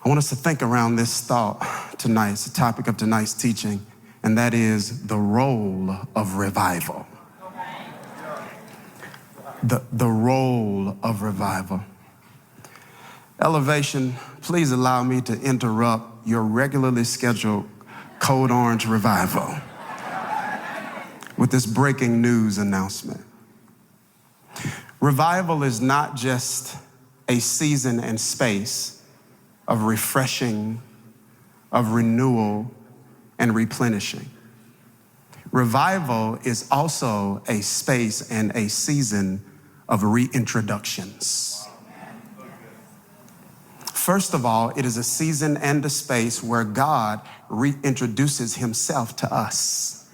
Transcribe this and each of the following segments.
I want us to think around this thought tonight. It's the topic of tonight's teaching, and that is the role of revival. The role of revival. Elevation, please allow me to interrupt your regularly scheduled Code Orange revival with this breaking news announcement. Revival is not just a season and space of refreshing, of renewal, and replenishing. Revival is also a space and a season of reintroductions. First of all, it is a season and a space where God reintroduces himself to us.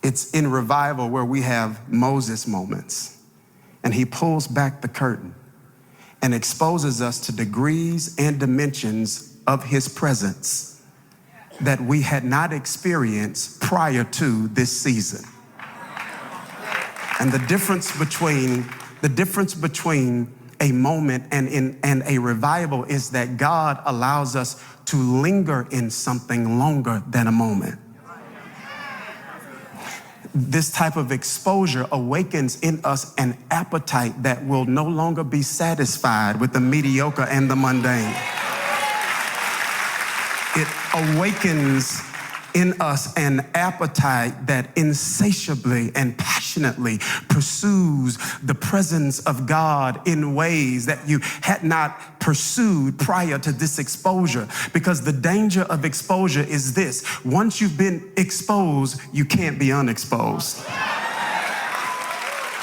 It's in revival where we have Moses moments, and he pulls back the curtain and exposes us to degrees and dimensions of his presence that we had not experienced prior to this season. And the difference between a moment and a revival is that God allows us to linger in something longer than a moment. This type of exposure awakens in us an appetite that will no longer be satisfied with the mediocre and the mundane. It awakens in us an appetite that insatiably and passionately pursues the presence of God in ways that you had not pursued prior to this exposure. Because the danger of exposure is this: once you've been exposed, you can't be unexposed.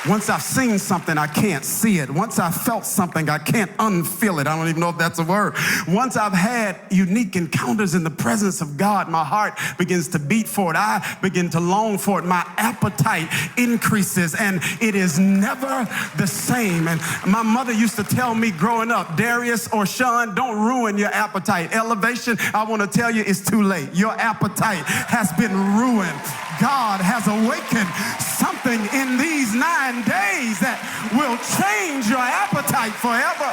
Once I've seen something, I can't see it. Once I've felt something, I can't unfeel it. I don't even know if that's a word. Once I've had unique encounters in the presence of God, my heart begins to beat for it. I begin to long for it. My appetite increases, and it is never the same. And my mother used to tell me growing up, Dharius or Sean, don't ruin your appetite. Elevation, I want to tell you, it's too late. Your appetite has been ruined. God has awakened something in these 9 days that will change your appetite forever.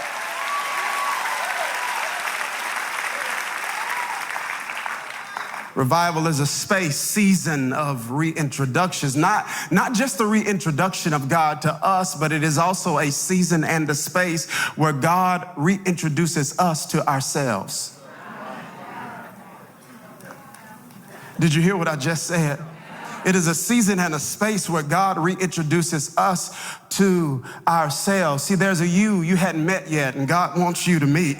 Revival is a season of reintroductions, not just the reintroduction of God to us, but it is also a season and a space where God reintroduces us to ourselves. Did you hear what I just said? It is a season and a space where God reintroduces us to ourselves. See, there's a you hadn't met yet, and God wants you to meet.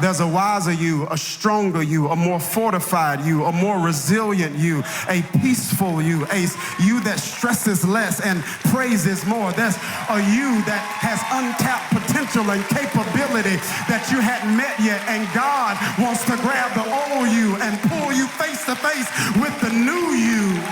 There's a wiser you, a stronger you, a more fortified you, a more resilient you, a peaceful you, a you that stresses less and praises more. There's a you that has untapped potential and capability that you hadn't met yet, and God wants to grab the old you and pull you face to face with the new you.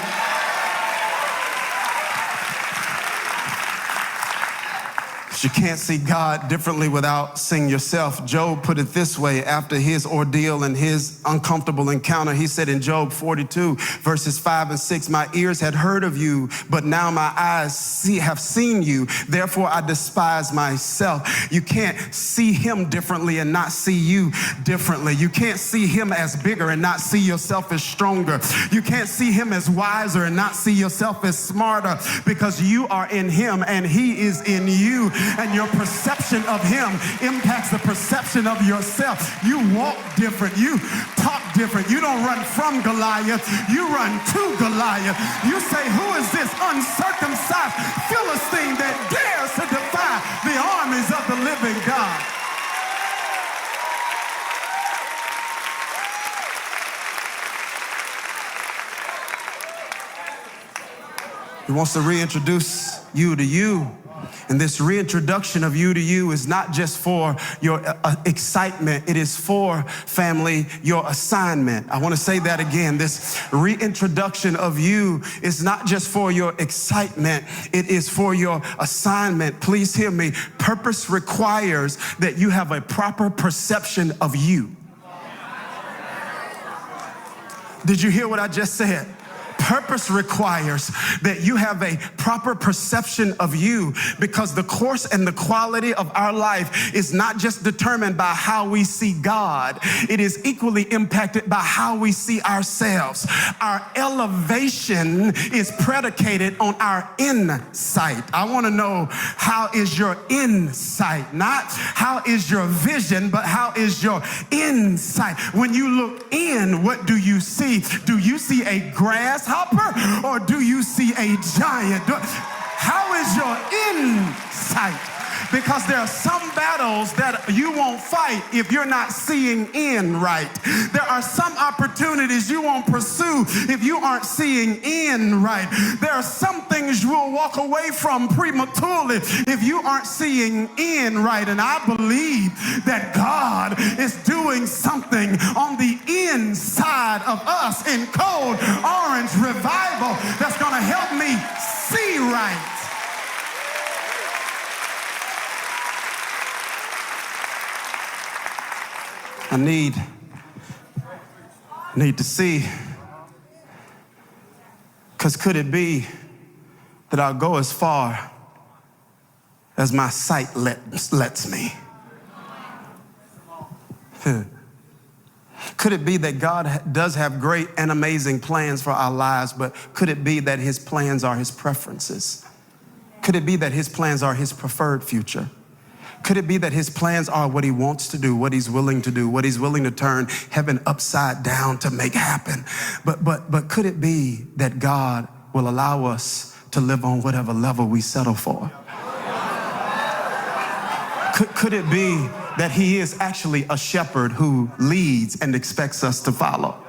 You can't see God differently without seeing yourself. Job put it this way after his ordeal and his uncomfortable encounter. He said in Job 42, verses 5 and 6, my ears had heard of you, but now my eyes have seen you. Therefore, I despise myself. You can't see him differently and not see you differently. You can't see him as bigger and not see yourself as stronger. You can't see him as wiser and not see yourself as smarter, because you are in him and he is in you. And your perception of him impacts the perception of yourself. You walk different. You talk different. You don't run from Goliath. You run to Goliath. You say, who is this uncircumcised Philistine that dares to defy the armies of the living God? He wants to reintroduce you to you. And this reintroduction of you to you is not just for your excitement. It is for, family, your assignment. I want to say that again. This reintroduction of you is not just for your excitement. It is for your assignment. Please hear me. Purpose requires that you have a proper perception of you. Did you hear what I just said? Purpose requires that you have a proper perception of you, because the course and the quality of our life is not just determined by how we see God. It is equally impacted by how we see ourselves. Our elevation is predicated on our insight. I want to know, how is your insight? Not how is your vision, but how is your insight? When you look in, what do you see? Do you see a grasshopper or do you see a giant? How is your insight? Because there are some battles that you won't fight if you're not seeing in right. There are some opportunities you won't pursue if you aren't seeing in right. There are some things you will walk away from prematurely if you aren't seeing in right. And I believe that God is doing something on the inside of us in Code Orange Revival that's going to help me see right. I need to see, because could it be that I'll go as far as my sight lets me? Could it be that God does have great and amazing plans for our lives, but could it be that his plans are his preferences? Could it be that his plans are his preferred future? Could it be that his plans are what he wants to do, what he's willing to do, what he's willing to turn heaven upside down to make happen? But could it be that God will allow us to live on whatever level we settle for? Could it be that he is actually a shepherd who leads and expects us to follow?